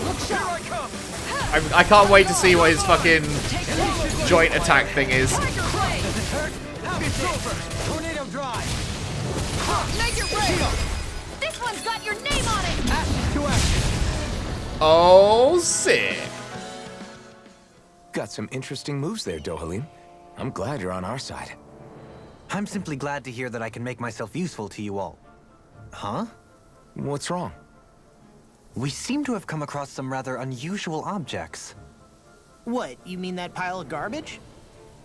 Look here I come.
I can't wait to see what his fucking joint attack thing is.
Does it hurt? It's over. Tornado drive. Make it rain.
got your name on it!
Ask to action.
Oh, sick.
Got some interesting moves there, Dohalim. I'm glad you're on our side.
I'm simply glad to hear that I can make myself useful to you all. Huh?
What's wrong?
We seem to have come across some rather unusual objects.
What, you mean that pile of garbage?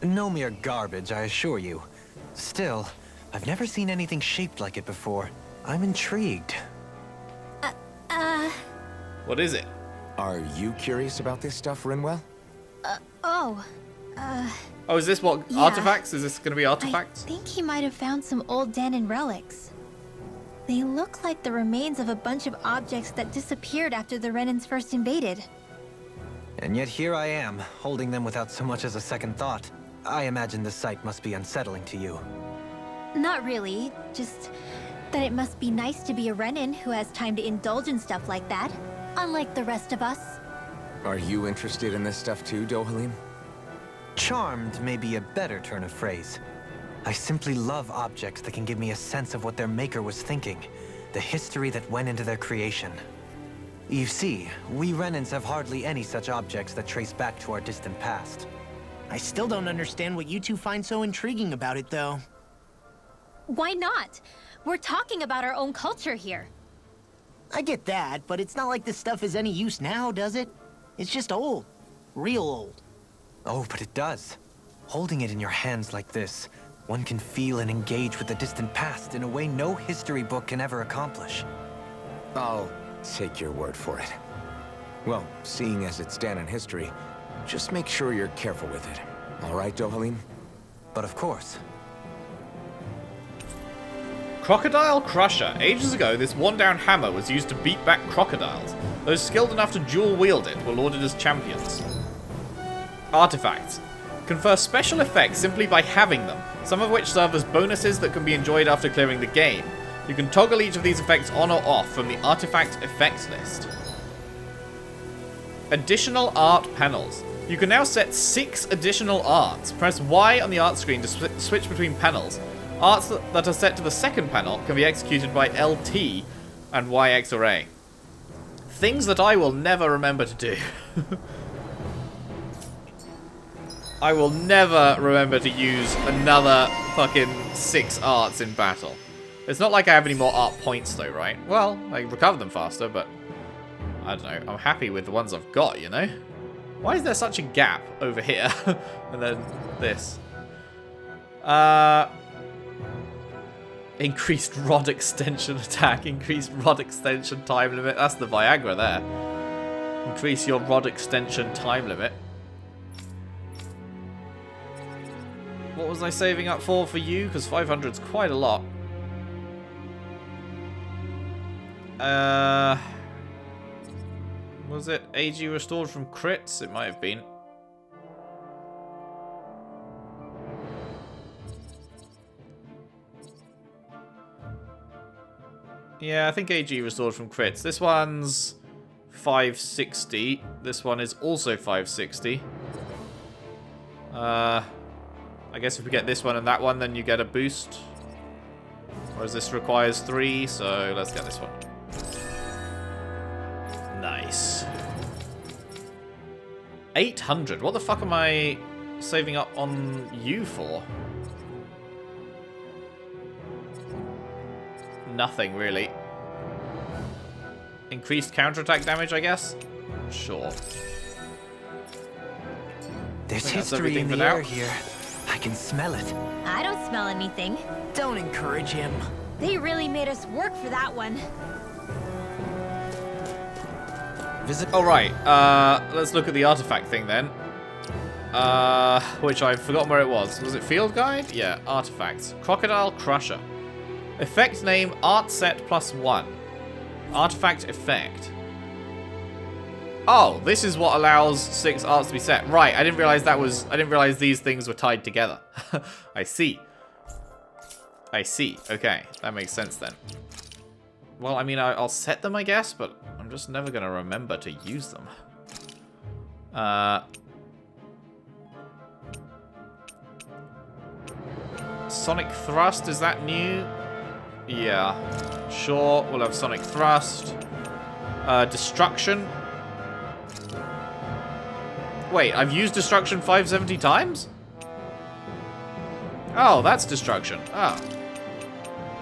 No mere garbage, I assure you. Still, I've never seen anything shaped like it before. I'm intrigued.
What is it?
Are you curious about this stuff, Rinwell?
Oh,
Oh, is this what?
Yeah.
Artifacts? Is this going to be
I
artifacts?
think he might have found some old Dahnan relics. They look like the remains of a bunch of objects that disappeared after the Renans first invaded.
And yet here I am, holding them without so much as a second thought. I imagine the sight must be unsettling to you.
Not really, just that it must be nice to be a Renan who has time to indulge in stuff like that, unlike the rest of us.
Are you interested in this stuff too, Dohalim?
Charmed may be a better turn of phrase. I simply love objects that can give me a sense of what their maker was thinking, the history that went into their creation. You see, we Renans have hardly any such objects that trace back to our distant past.
I still don't understand what you two find so intriguing about it, though.
Why not? We're talking about our own culture here.
I get that, but it's not like this stuff is any use now, does it? It's just old. Real old.
Oh, but it does. Holding it in your hands like this, one can feel and engage with the distant past in a way no history book can ever accomplish.
I'll take your word for it. Well, seeing as it's Dahnan history, just make sure you're careful with it. All right, Dohalim?
But of course.
Crocodile Crusher. Ages ago, this worn-down hammer was used to beat back crocodiles. Those skilled enough to dual-wield it were lauded as champions. Artifacts. Confer special effects simply by having them, some of which serve as bonuses that can be enjoyed after clearing the game. You can toggle each of these effects on or off from the artifact effects list. Additional art panels. You can now set 6 additional arts. Press Y on the art screen to switch between panels. Arts that are set to the second panel can be executed by LT and YX or A. Things that I will never remember to do. I will never remember to use another fucking 6 arts in battle. It's not like I have any more art points though, right? Well, I recover them faster, but I don't know. I'm happy with the ones I've got, you know? Why is there such a gap over here? And then this. Increased rod extension attack. Increased rod extension time limit. That's the Viagra there. Increase your rod extension time limit. What was I saving up for you? Because 500 is quite a lot. Was it AG restored from crits? It might have been. Yeah, I think AG restored from crits. This one's 560. This one is also 560. I guess if we get this one and that one, then you get a boost. Whereas this requires 3, so let's get this one. Nice. 800. What the fuck am I saving up on you for? Nothing, really. Increased counterattack damage, I guess? Sure.
There's
That's
history
everything
in
for
the
now.
air here. I can smell it.
I don't smell anything.
Don't encourage him.
They really made us work for that one.
Alright, let's look at the artifact thing then. Which I've forgotten where it was. Was it Field Guide? Yeah, artifacts. Crocodile Crusher. Effect name, art set +1. Artifact effect. Oh, this is what allows 6 arts to be set. Right, I didn't realize these things were tied together. I see. I see. Okay, that makes sense then. Well, I mean, I'll set them, I guess, but I'm just never going to remember to use them. Sonic Thrust, is that new? Yeah. Sure, we'll have Sonic Thrust. Destruction. Wait, I've used Destruction 570 times? Oh, that's Destruction. Oh.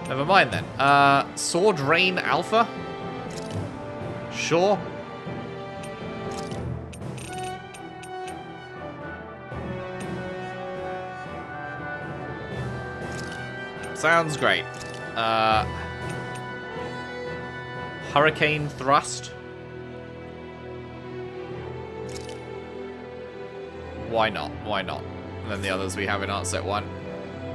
Never mind then. Sword Rain Alpha? Sure. Sounds great. Hurricane Thrust. Why not? Why not? And then the others we have in Art Set 1.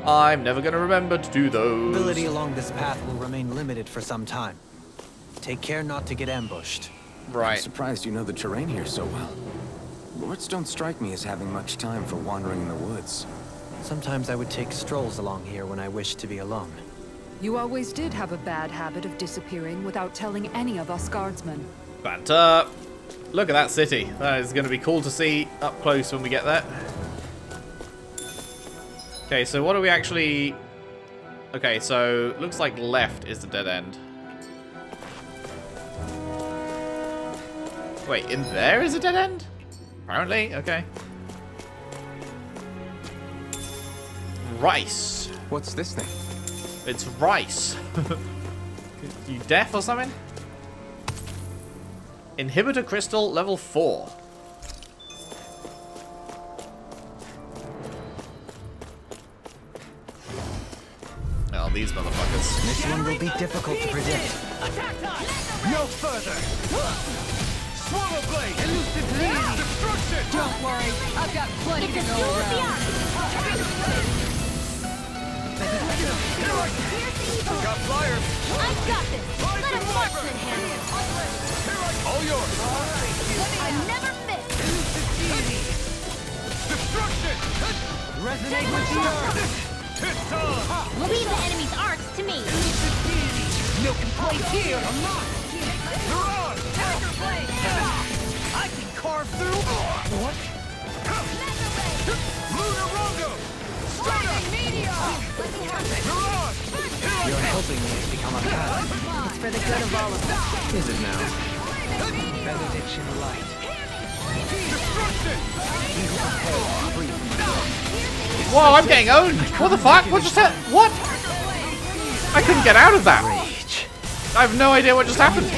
I'm never going to remember to do those.
Mobility along this path will remain limited for some time. Take care not to get ambushed.
I'm
Right.
surprised you know the terrain here so well. Lords don't strike me as having much time for wandering in the woods.
Sometimes I would take strolls along here when I wished to be alone.
You always did have a bad habit of disappearing without telling any of us guardsmen.
Banter. Look at that city. That is going to be cool to see up close when we get there. Okay, so what are we actually... Okay, so looks like left is the dead end. Wait, in there is a dead end? Apparently, okay. Rice.
What's this thing?
It's rice. You deaf or something? Inhibitor crystal level 4. Oh, these motherfuckers.
This one will be difficult to predict.
No further! Swallow blade! Elusive deity! Destruction!
Don't worry, I've got plenty to go around.
Got flyers!
I've got this. Let a marksman handle it.
All yours!
I never miss.
Elusive deity! Destruction! Resonate with the earth! It's on!
Leave the enemy's arcs to me.
Elusive deity! Milk and place here! I'm not! You're on! Tiger blade! I can carve through... What? Lunar Rongo! Strata! You're on!
You're helping me become a paladin.
It's for the good of all of us.
Is it now?
Benediction light. Destruction!
Whoa, I'm getting owned! What the fuck? What just happened? What? I couldn't get out of that! I have no idea what just happened.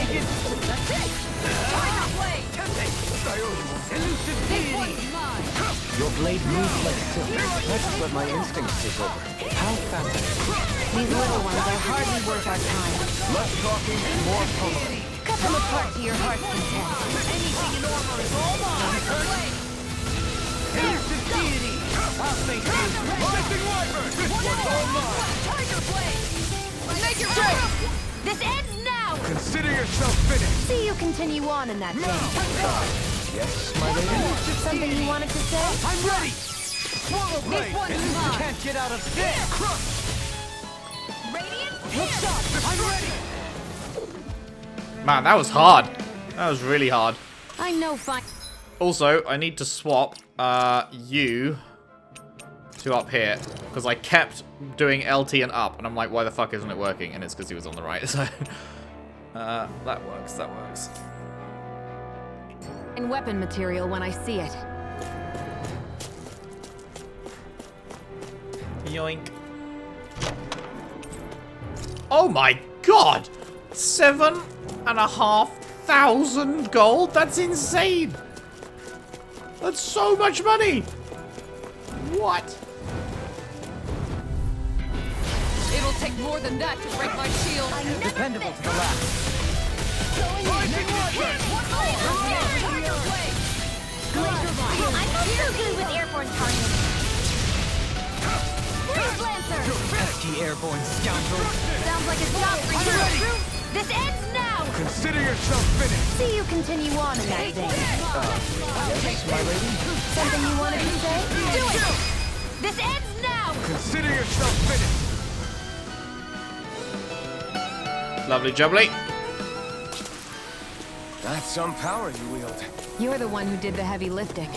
Your blade moves like silk. That's what my instincts take over. How fascinating.
These little ones are hardly worth our time.
Less talking, more pummeling.
Cut them apart to your heart's content.
Elusive deity! I'll thank you. Lightning Wyvern! This one's all mine! Tiger blade!
Make your break. This ends now.
Consider yourself finished!
See you continue on in that vein.
Yes, my lady?
Something you wanted to say?
I'm ready! Swallow blade! You can't get out of this! Crush!
Radiant.
Look shot! I'm ready!
Man, that was hard. That was really hard.
I know fine.
Also, I need to swap you to up here. Because I kept doing LT and up. And I'm like, why the fuck isn't it working? And it's because he was on the right. So that works. That works.
In weapon material when I see it.
Yoink. Oh my god! 7,500 gold? That's insane! That's so much money! What?
It'll take more than that to break my shield.
Dependable to the last.
Lightning Wyvern!
I'm not so good with airborne targets. Freeze Lancer.
Pesky airborne scoundrel.
Sounds like a job for you. This ends now.
Consider yourself finished!
See you continue on in that vein.
Yes, my lady?
Something you wanted to say?
Do it. This ends now.
Consider yourself finished!
Lovely jubbly.
That's some power you wield.
You're the one who did the heavy lifting.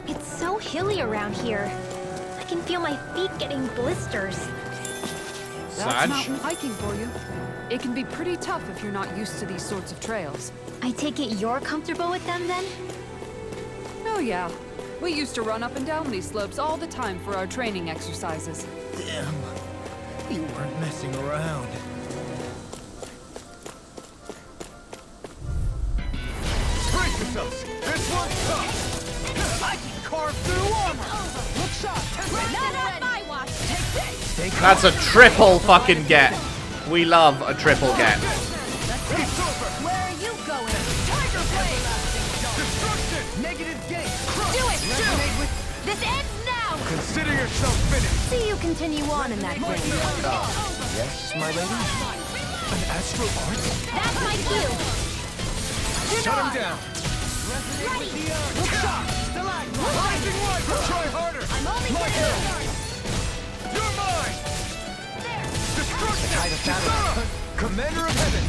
It's so hilly around here. I can feel my feet getting blisters.
That's mountain hiking for you. It can be pretty tough if you're not used to these sorts of trails.
I take it you're comfortable with them then?
Oh yeah. We used to run up and down these slopes all the time for our training exercises.
Damn. You weren't messing around. Brace yourselves! This one's tough! I can carve through armor! Look sharp!
Not on my watch!
Take this! Stay calm.
That's a triple fucking get. We love a triple get.
It's over!
Where are you going? Tiger Blade!
Destruction! Negative gain!
Do it!
Resonate with...
This ends now!
Consider yourself finished!
See you continue on in that vein.
Yes, my lady?
An astral art?
That's my cue!
Shut him down!
Ready!
Look sharp! Rising Wiper! Try harder!
I'm only
Like
getting
hell!
started!
You're mine!
There!
Destruction!
Tide of battle.
Commander of Heaven!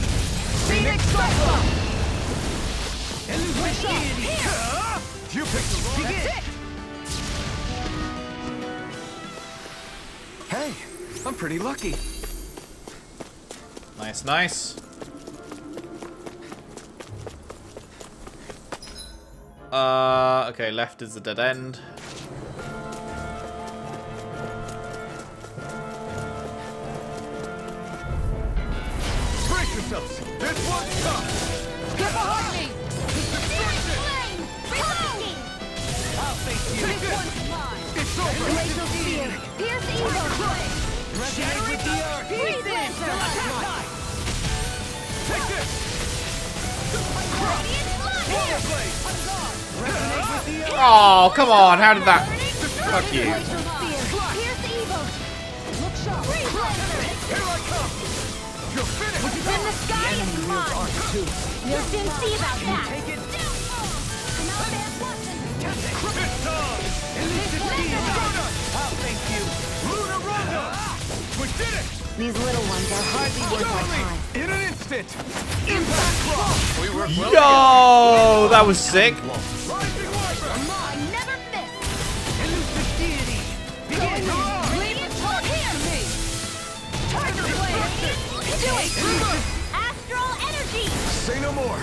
Phoenix Cyclone! Illuminati! You picked the wrong... That's it!
Hey, I'm pretty lucky.
Nice, nice. Okay, left is the dead end.
Brace yourselves! This one's tough! Get behind me! Destruction! I'll face you! This one's mine! It's over!
Glacial Sphere! Pierce Evil!
Resonate with the earth!
Freeze Lancer!
Take this! Water Blade! Resonate with the earth!
Oh, come on. How did that... Fuck you.
Glacial Sphere! Pierce Evil! Look sharp! Freeze Lancer!
Here I come! You're finished!
Then the sky is mine! You'll soon see about that!
Take it!
Not bad watching!
This time! Elucidate! I'll thank you! Luna Ronda! We did it!
These little ones are hardly worth my time.
In an instant! Impact Cross! We work well
Yo, that was sick.
Rising Wiper!
I never miss!
Elucidity! Begin!
Radiant Torque here!
Me!
Tiger Blade! Do it! Astral Energy!
Say no more!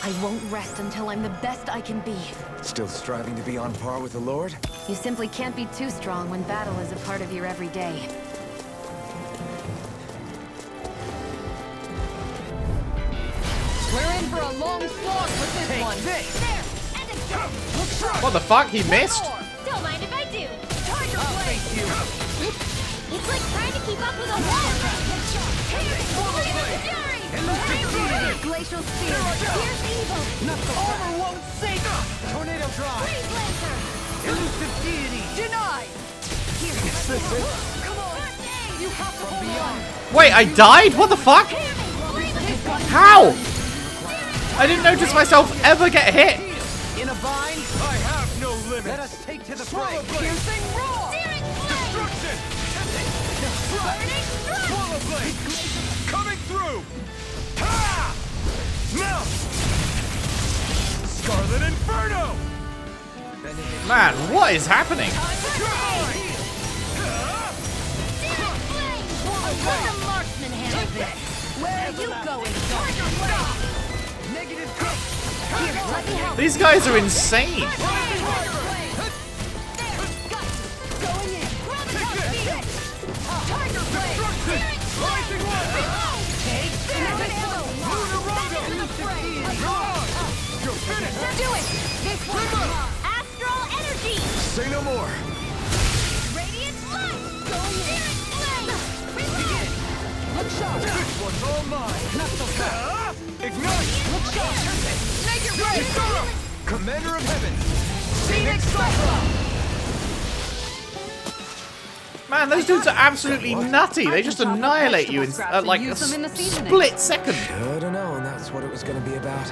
I won't rest until I'm the best I can be.
Still striving to be on par with the Lord?
You simply can't be too strong when battle is a part of your everyday.
We're in for a long slog with this
Take
one.
this!
There! And again!
Look sharp!
What the fuck? He missed?
Don't mind if I do! Tiger
I'll
Blade!
thank you!
It's like trying to keep up with a wall! Glacial Sphere! Pierce Evil!
Armor won't save us! Tornado Drive!
Freeze Lancer!
Elusive Deity!
Denied! Come on! You have to hold on!
Wait, I died? What the fuck? How? I didn't notice myself ever get hit.
In a vine? I have no limit! Let us take to the fray!
Piercing roar!
Destruction! Swallow Blade! Coming through! Ha! Now! Scarlet Inferno!
Man, what is happening?
Let the marksman handle this! Where are you going?
Negative
Here, let me help!
These guys are insane.
Going in! Tiger Blade!
Rising Wiper!
Take
You're finished!
Do it! This one! Astral Energy!
Say no more!
Radiant Light! Going in! Flame!
Look sharp! This one's all mine! Not so fast! Ignite! Look sharp!
Make it right!
Kisara! Commander of Heaven! Phoenix Cyclone!
Man, those dudes are absolutely nutty. They just annihilate you in like a split second.
Should have known that's what it was going to be about.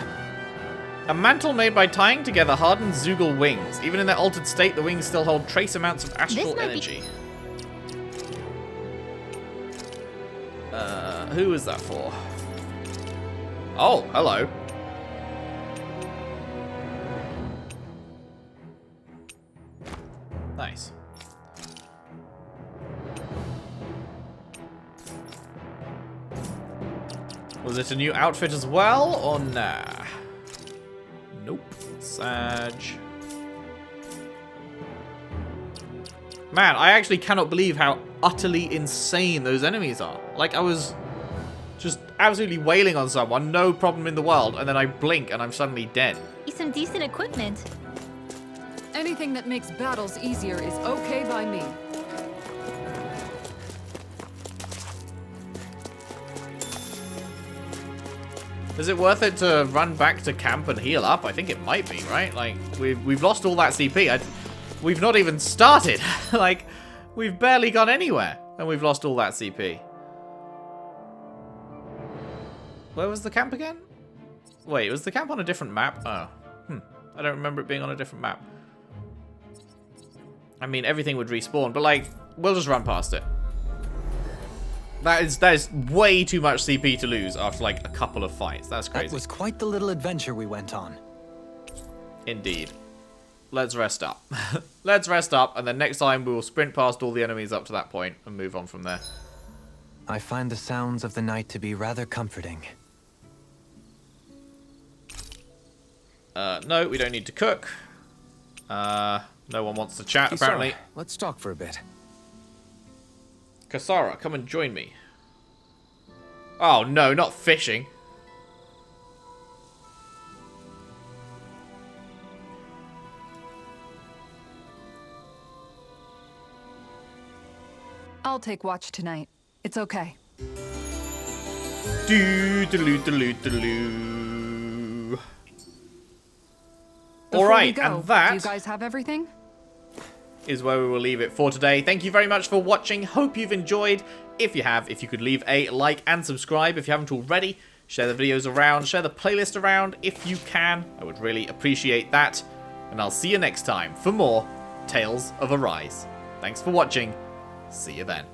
A mantle made by tying together hardened Zoogle wings. Even in their altered state, the wings still hold trace amounts of astral
might be-
energy. Who is that for? Oh, hello. Nice. Was it a new outfit as well, or nah? Nope. Sag. Man, I actually cannot believe how utterly insane those enemies are. Like, I was just absolutely wailing on someone, no problem in the world, and then I blink and I'm suddenly dead.
Some decent equipment.
Anything that makes battles easier is okay by me.
Is it worth it to run back to camp and heal up? I think it might be, right? Like, we've lost all that CP. We've not even started. Like, we've barely gone anywhere, and we've lost all that CP. Where was the camp again? Wait, was the camp on a different map? Oh. I don't remember it being on a different map. I mean, everything would respawn, but, like, we'll just run past it. That is way too much CP to lose after, like, a couple of fights. That's crazy.
That was quite the little adventure we went on.
Indeed. Let's rest up. Let's rest up, and then next time we will sprint past all the enemies up to that point and move on from there.
I find the sounds of the night to be rather comforting.
No, we don't need to cook. No one wants to chat,
Kisara,
apparently.
let's talk for a bit.
Kisara, come and join me. Oh, no, not fishing.
I'll take watch tonight. It's okay.
Alright, and that
do you guys have everything?
is where we will leave it for today. Thank you very much for watching. Hope you've enjoyed. If you have, if you could leave a like and subscribe if you haven't already. Share the videos around, share the playlist around if you can. I would really appreciate that. And I'll see you next time for more Tales of Arise. Thanks for watching. See you then.